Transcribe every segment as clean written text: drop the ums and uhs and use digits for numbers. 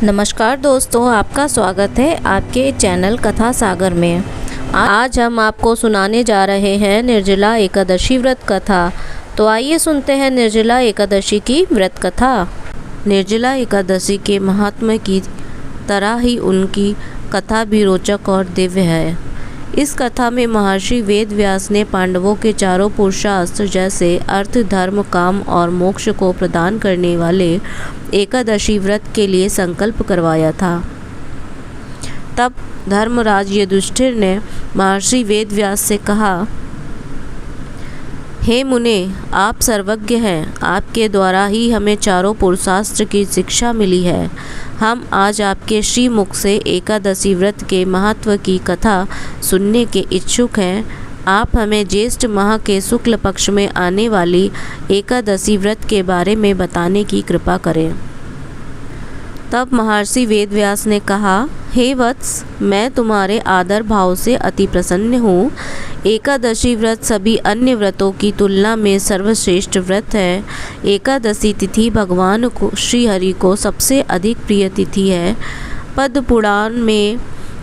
नमस्कार दोस्तों, आपका स्वागत है आपके चैनल कथा सागर में। आज हम आपको सुनाने जा रहे हैं निर्जला एकादशी व्रत कथा। तो आइए सुनते हैं निर्जला एकादशी की व्रत कथा। निर्जला एकादशी के महात्म्य की तरह ही उनकी कथा भी रोचक और दिव्य है। इस कथा में महर्षि वेद व्यास ने पांडवों के चारों पुरुषार्थ जैसे अर्थ, धर्म, काम और मोक्ष को प्रदान करने वाले एकादशी व्रत के लिए संकल्प करवाया था। तब धर्मराज युधिष्ठिर ने महर्षि वेद व्यास से कहा, हे मुने, आप सर्वज्ञ हैं। आपके द्वारा ही हमें चारों पुरुषार्थ की शिक्षा मिली है। हम आज आपके श्रीमुख से एकादशी व्रत के महत्व की कथा सुनने के इच्छुक हैं। आप हमें ज्येष्ठ माह के शुक्ल पक्ष में आने वाली एकादशी व्रत के बारे में बताने की कृपा करें। तब महर्षि वेद व्यास ने कहा, हे वत्स, मैं तुम्हारे आदर भाव से अति प्रसन्न हूँ। एकादशी व्रत सभी अन्य व्रतों की तुलना में सर्वश्रेष्ठ व्रत है। एकादशी तिथि भगवान को श्री हरि को सबसे अधिक प्रिय तिथि है। पद्म पुराण में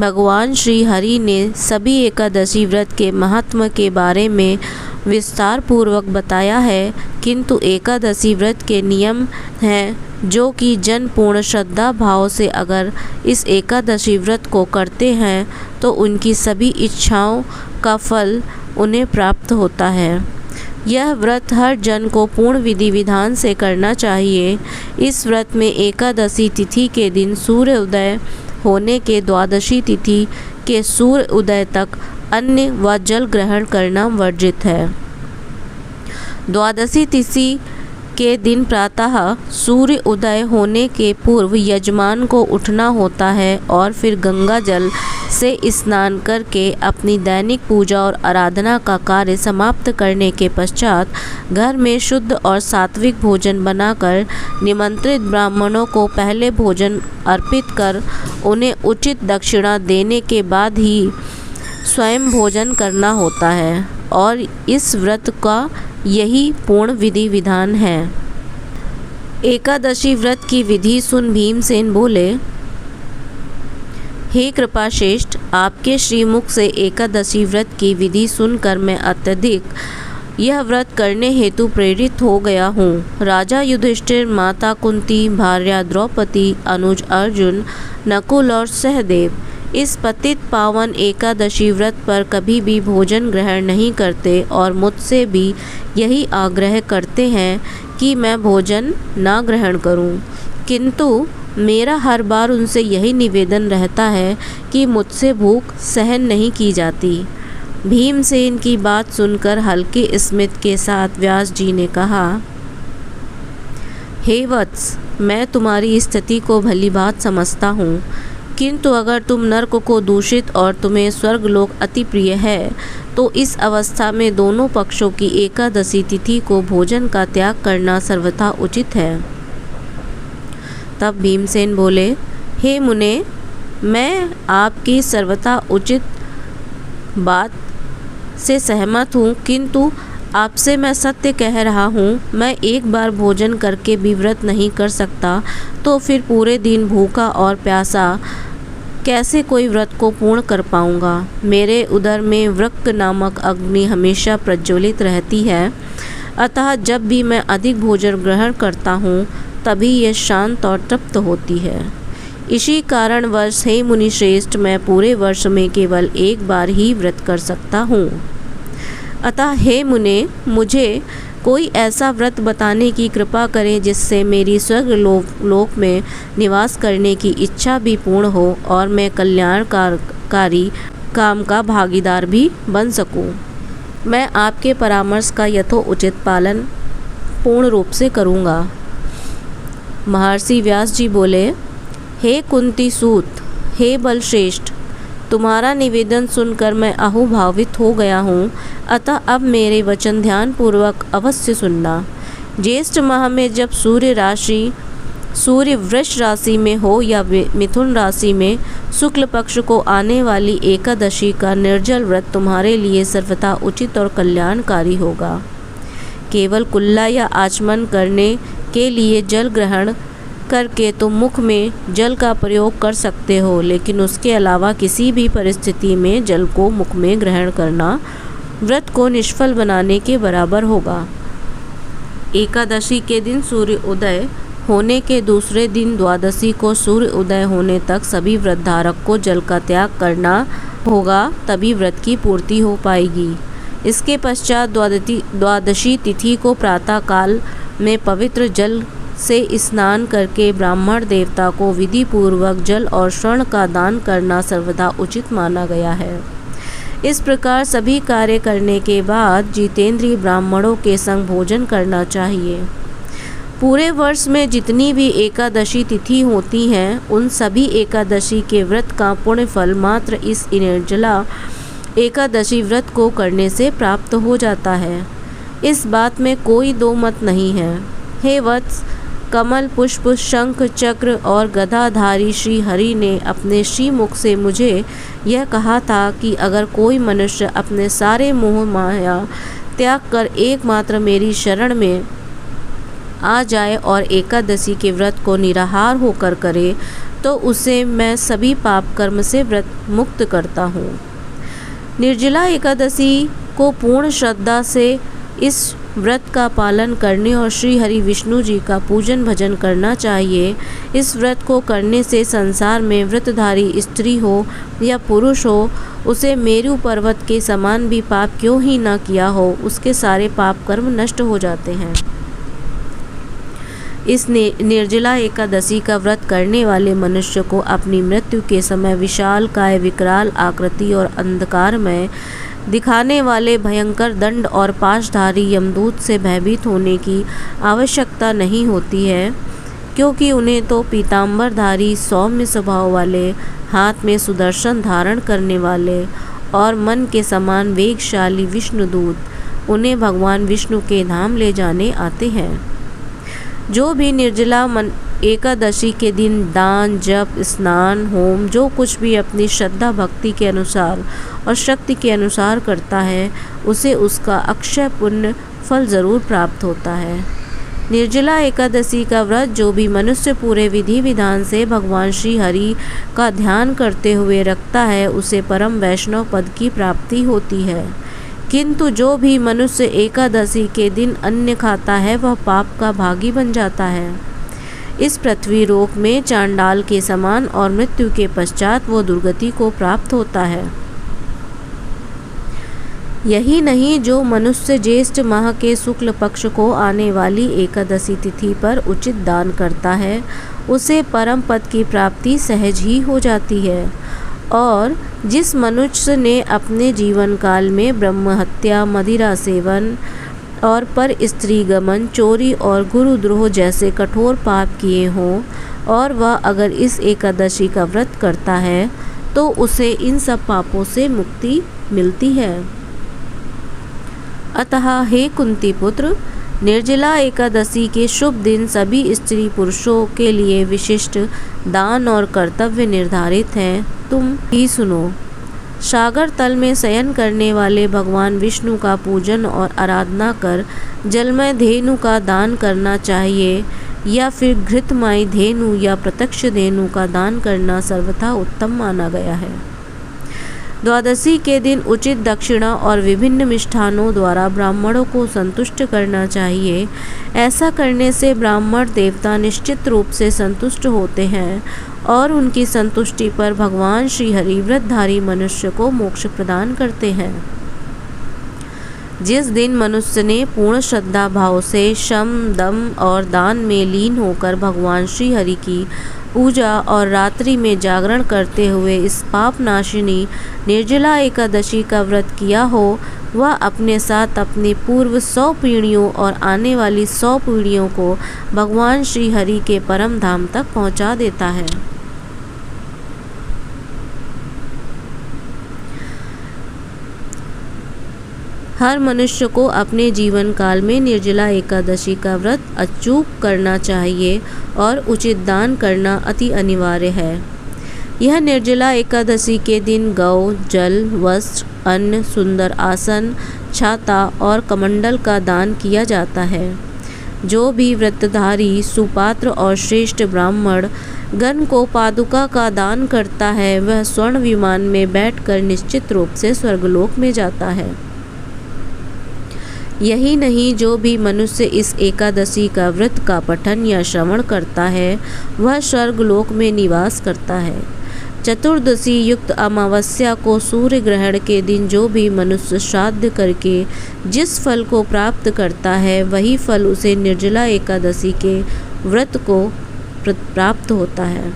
भगवान श्री हरि ने सभी एकादशी व्रत के महात्म्य के बारे में विस्तार पूर्वक बताया है, किंतु एकादशी व्रत के नियम हैं जो कि जन पूर्ण श्रद्धा भाव से अगर इस एकादशी व्रत को करते हैं तो उनकी सभी इच्छाओं का फल उन्हें प्राप्त होता है। यह व्रत हर जन को पूर्ण विधि विधान से करना चाहिए। इस व्रत में एकादशी तिथि के दिन सूर्य उदय होने के द्वादशी तिथि के सूर्य उदय तक अन्न व जल ग्रहण करना वर्जित है। द्वादशी तिथि के दिन प्रातः सूर्य उदय होने के पूर्व यजमान को उठना होता है और फिर गंगा जल से स्नान करके अपनी दैनिक पूजा और आराधना का कार्य समाप्त करने के पश्चात घर में शुद्ध और सात्विक भोजन बनाकर निमंत्रित ब्राह्मणों को पहले भोजन अर्पित कर उन्हें उचित दक्षिणा देने के बाद ही स्वयं भोजन करना होता है और इस व्रत का यही पूर्ण विधि विधान है। एकादशी व्रत की विधि सुन भीमसेन बोले, हे कृपाश्रेष्ठ, आपके श्रीमुख से एकादशी व्रत की विधि सुनकर मैं अत्यधिक यह व्रत करने हेतु प्रेरित हो गया हूँ। राजा युधिष्ठिर, माता कुंती, भार्या द्रौपदी, अनुज अर्जुन, नकुल और सहदेव इस पतित पावन एकादशी व्रत पर कभी भी भोजन ग्रहण नहीं करते और मुझसे भी यही आग्रह करते हैं कि मैं भोजन ना ग्रहण करूं। किंतु मेरा हर बार उनसे यही निवेदन रहता है कि मुझसे भूख सहन नहीं की जाती। भीमसेन की बात सुनकर हल्के स्मित के साथ व्यास जी ने कहा, हे वत्स, मैं तुम्हारी स्थिति को भली बात समझता हूँ, किंतु अगर तुम नरक को दूषित और तुम्हें स्वर्गलोक अति प्रिय है तो इस अवस्था में दोनों पक्षों की एकादशी तिथि को भोजन का त्याग करना सर्वथा उचित है। तब भीमसेन बोले, हे मुने, मैं आपकी सर्वथा उचित बात से सहमत हूँ, किंतु आपसे मैं सत्य कह रहा हूँ, मैं एक बार भोजन करके भी व्रत नहीं कर सकता तो फिर पूरे दिन भूखा और प्यासा कैसे कोई व्रत को पूर्ण कर पाऊँगा। मेरे उदर में वृक्क नामक अग्नि हमेशा प्रज्वलित रहती है, अतः जब भी मैं अधिक भोजन ग्रहण करता हूँ तभी यह शांत और तृप्त होती है। इसी कारणवश हे मुनि श्रेष्ठ, मैं पूरे वर्ष में केवल एक बार ही व्रत कर सकता हूँ। अतः हे मुने, मुझे कोई ऐसा व्रत बताने की कृपा करें जिससे मेरी स्वर्गलोक में निवास करने की इच्छा भी पूर्ण हो और मैं कल्याणकारी काम का भागीदार भी बन सकूं। मैं आपके परामर्श का यथोचित पालन पूर्ण रूप से करूंगा। महर्षि व्यास जी बोले, हे कुंती सूत, हे बलश्रेष्ठ, तुम्हारा निवेदन सुनकर मैं अहोभावित हो गया हूँ, अतः अब मेरे वचन ध्यान पूर्वक अवश्य सुनना। ज्येष्ठ माह में जब सूर्य वृष राशि में हो या मिथुन राशि में शुक्ल पक्ष को आने वाली एकादशी का निर्जल व्रत तुम्हारे लिए सर्वथा उचित और कल्याणकारी होगा। केवल कुल्ला या आचमन करने के लिए जल ग्रहण करके तुम मुख में जल का प्रयोग कर सकते हो, लेकिन उसके अलावा किसी भी परिस्थिति में जल को मुख में ग्रहण करना व्रत को निष्फल बनाने के बराबर होगा। एकादशी के दिन सूर्य उदय होने के दूसरे दिन द्वादशी को सूर्य उदय होने तक सभी व्रत धारक को जल का त्याग करना होगा, तभी व्रत की पूर्ति हो पाएगी। इसके पश्चात द्वादशी तिथि को प्रातः काल में पवित्र जल से स्नान करके ब्राह्मण देवता को विधि पूर्वक जल और स्वर्ण का दान करना सर्वदा उचित माना गया है। इस प्रकार सभी कार्य करने के बाद जितेंद्रिय ब्राह्मणों के संग भोजन करना चाहिए। पूरे वर्ष में जितनी भी एकादशी तिथि होती हैं, उन सभी एकादशी के व्रत का पुण्य फल मात्र इस निर्जला एकादशी व्रत को करने से प्राप्त हो जाता है। इस बात में कोई दो मत नहीं है। हे वत्स, कमल पुष्प शंख चक्र और गदाधारी श्री हरि ने अपने श्रीमुख से मुझे यह कहा था कि अगर कोई मनुष्य अपने सारे मोह माया त्याग कर एकमात्र मेरी शरण में आ जाए और एकादशी के व्रत को निराहार होकर करे, तो उसे मैं सभी पाप कर्म से व्रत मुक्त करता हूँ। निर्जला एकादशी को पूर्ण श्रद्धा से इस व्रत का पालन करने और श्री हरि विष्णु जी का पूजन भजन करना चाहिए। इस व्रत को करने से संसार में व्रतधारी स्त्री हो या पुरुष हो, उसे मेरु पर्वत के समान भी पाप क्यों ही न किया हो, उसके सारे पाप कर्म नष्ट हो जाते हैं। इस निर्जला एकादशी का व्रत करने वाले मनुष्य को अपनी मृत्यु के समय विशाल काय, विकराल आकृति और अंधकार में दिखाने वाले भयंकर दंड और पाशधारी यमदूत से भयभीत होने की आवश्यकता नहीं होती है, क्योंकि उन्हें तो पीताम्बरधारी सौम्य स्वभाव वाले, हाथ में सुदर्शन धारण करने वाले और मन के समान वेगशाली विष्णुदूत उन्हें भगवान विष्णु के धाम ले जाने आते हैं। जो भी निर्जला एकादशी के दिन दान, जप, स्नान, होम जो कुछ भी अपनी श्रद्धा भक्ति के अनुसार और शक्ति के अनुसार करता है, उसे उसका अक्षय पुण्य फल ज़रूर प्राप्त होता है। निर्जला एकादशी का व्रत जो भी मनुष्य पूरे विधि विधान से भगवान श्री हरि का ध्यान करते हुए रखता है, उसे परम वैष्णव पद की प्राप्ति होती है। किंतु जो भी मनुष्य एकादशी के दिन अन्न खाता है, वह पाप का भागी बन जाता है। इस पृथ्वी लोक में चांडाल के समान और मृत्यु के पश्चात वो दुर्गति को प्राप्त होता है। यही नहीं, जो मनुष्य ज्येष्ठ माह के शुक्ल पक्ष को आने वाली एकादशी तिथि पर उचित दान करता है, उसे परम पद की प्राप्ति सहज ही हो जाती है। और जिस मनुष्य ने अपने जीवन काल में ब्रह्म हत्या, मदिरा सेवन और पर स्त्री गमन, चोरी और गुरुद्रोह जैसे कठोर पाप किए हों, और वह अगर इस एकादशी का व्रत करता है, तो उसे इन सब पापों से मुक्ति मिलती है। अतः हे कुंती पुत्र, निर्जला एकादशी के शुभ दिन सभी स्त्री पुरुषों के लिए विशिष्ट दान और कर्तव्य निर्धारित हैं। तुम ही सुनो। सागर तल में शयन करने वाले भगवान विष्णु का पूजन और आराधना कर जलमय धेनु का दान करना चाहिए, या फिर घृतमय धेनु या प्रत्यक्ष धेनु का दान करना सर्वथा उत्तम माना गया है। द्वादशी के दिन उचित दक्षिणा और विभिन्न मिष्ठानों द्वारा ब्राह्मणों को संतुष्ट करना चाहिए। ऐसा करने से ब्राह्मण देवता निश्चित रूप से संतुष्ट होते हैं और उनकी संतुष्टि पर भगवान श्री हरि व्रतधारी मनुष्य को मोक्ष प्रदान करते हैं। जिस दिन मनुष्य ने पूर्ण श्रद्धा भाव से शम, दम और दान में लीन होकर भगवान श्री हरि की पूजा और रात्रि में जागरण करते हुए इस पाप नाशिनी निर्जला एकादशी का व्रत किया हो, वह अपने साथ अपनी पूर्व 100 पीढ़ियों और आने वाली 100 पीढ़ियों को भगवान श्री हरि के परम धाम तक पहुंचा देता है। हर मनुष्य को अपने जीवन काल में निर्जला एकादशी का व्रत अचूक करना चाहिए और उचित दान करना अति अनिवार्य है। यह निर्जला एकादशी के दिन गौ, जल, वस्त्र, अन्न, सुंदर आसन, छाता और कमंडल का दान किया जाता है। जो भी व्रतधारी सुपात्र और श्रेष्ठ ब्राह्मण गण को पादुका का दान करता है वह स्वर्ण विमान में बैठकर निश्चित रूप से स्वर्गलोक में जाता है। यही नहीं, जो भी मनुष्य इस एकादशी का व्रत का पठन या श्रवण करता है वह स्वर्गलोक में निवास करता है। चतुर्दशी युक्त अमावस्या को सूर्य ग्रहण के दिन जो भी मनुष्य श्राद्ध करके जिस फल को प्राप्त करता है वही फल उसे निर्जला एकादशी के व्रत को प्राप्त होता है।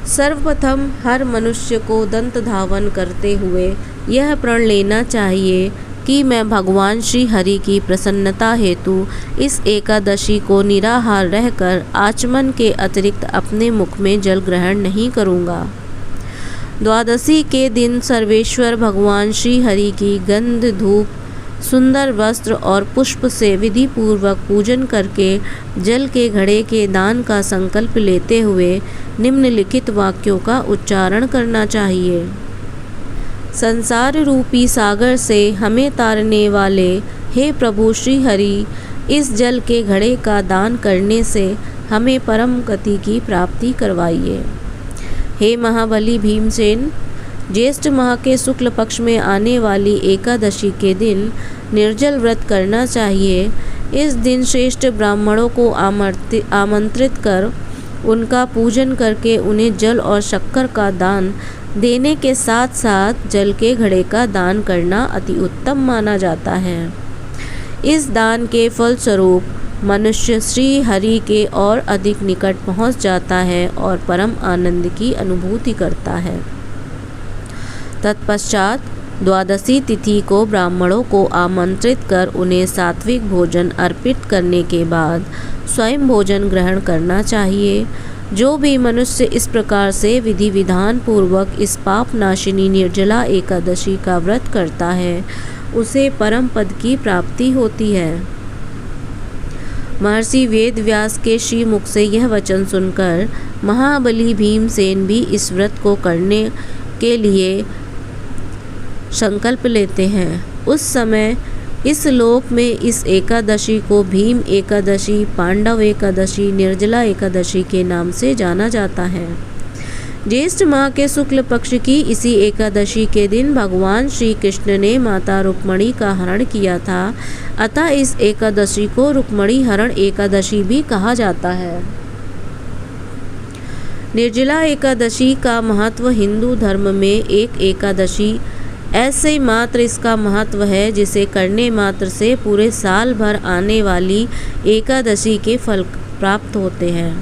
सर्वप्रथम हर मनुष्य को दंत धावन करते हुए यह प्रण लेना चाहिए कि मैं भगवान श्री हरि की प्रसन्नता हेतु इस एकादशी को निराहार रहकर आचमन के अतिरिक्त अपने मुख में जल ग्रहण नहीं करूँगा। द्वादशी के दिन सर्वेश्वर भगवान श्री हरि की गंध धूप सुंदर वस्त्र और पुष्प से विधि पूर्वक पूजन करके जल के घड़े के दान का संकल्प लेते हुए निम्नलिखित वाक्यों का उच्चारण करना चाहिए। संसार रूपी सागर से हमें तारने वाले हे प्रभु श्री हरि, इस जल के घड़े का दान करने से हमें परम गति की प्राप्ति करवाइए। हे महाबली भीमसेन, ज्येष्ठ माह के शुक्ल पक्ष में आने वाली एकादशी के दिन निर्जल व्रत करना चाहिए। इस दिन श्रेष्ठ ब्राह्मणों को आमंत्रित कर उनका पूजन करके उन्हें जल और शक्कर का दान देने के साथ साथ जल के घड़े का दान करना अति उत्तम माना जाता है। इस दान के फलस्वरूप मनुष्य श्री हरि के और अधिक निकट पहुंच जाता है और परम आनंद की अनुभूति करता है। तत्पश्चात द्वादशी तिथि को ब्राह्मणों को आमंत्रित कर उन्हें सात्विक भोजन अर्पित करने के बाद स्वयं भोजन ग्रहण करना चाहिए। जो भी मनुष्य इस प्रकार से विधि विधान पूर्वक इस पाप नाशिनी निर्जला एकादशी का व्रत करता है उसे परम पद की प्राप्ति होती है। महर्षि वेद व्यास के श्री मुख से यह वचन सुनकर महाबली भीमसेन भी इस व्रत को करने के लिए संकल्प लेते हैं। उस समय इस लोक में इस एकादशी को भीम एकादशी, पांडव एकादशी, निर्जला एकादशी के नाम से जाना जाता है। ज्येष्ठ माह के शुक्ल पक्ष की इसी एकादशी के दिन भगवान श्री कृष्ण ने माता रुक्मणी का हरण किया था, अतः इस एकादशी को रुक्मणी हरण एकादशी भी कहा जाता है। निर्जला एकादशी का महत्व हिंदू धर्म में एक एकादशी ऐसे मात्र इसका महत्व है जिसे करने मात्र से पूरे साल भर आने वाली एकादशी के फल प्राप्त होते हैं।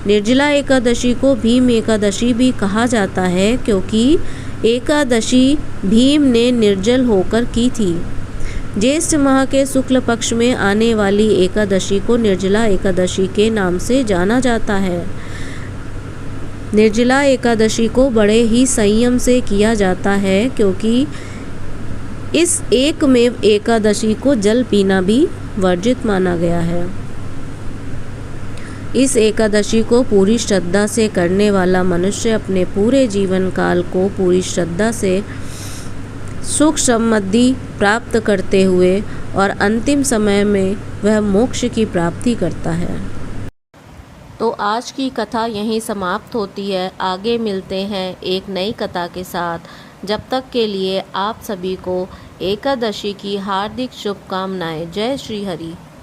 निर्जला एकादशी को भीम एकादशी भी कहा जाता है क्योंकि एकादशी भीम ने निर्जल होकर की थी। ज्येष्ठ माह के शुक्ल पक्ष में आने वाली एकादशी को निर्जला एकादशी के नाम से जाना जाता है। निर्जला एकादशी को बड़े ही संयम से किया जाता है क्योंकि इस एकमेव एकादशी को जल पीना भी वर्जित माना गया है। इस एकादशी को पूरी श्रद्धा से करने वाला मनुष्य अपने पूरे जीवन काल को पूरी श्रद्धा से सुख समृद्धि प्राप्त करते हुए और अंतिम समय में वह मोक्ष की प्राप्ति करता है। तो आज की कथा यहीं समाप्त होती है। आगे मिलते हैं एक नई कथा के साथ। जब तक के लिए आप सभी को एकादशी की हार्दिक शुभकामनाएं। जय श्री हरि।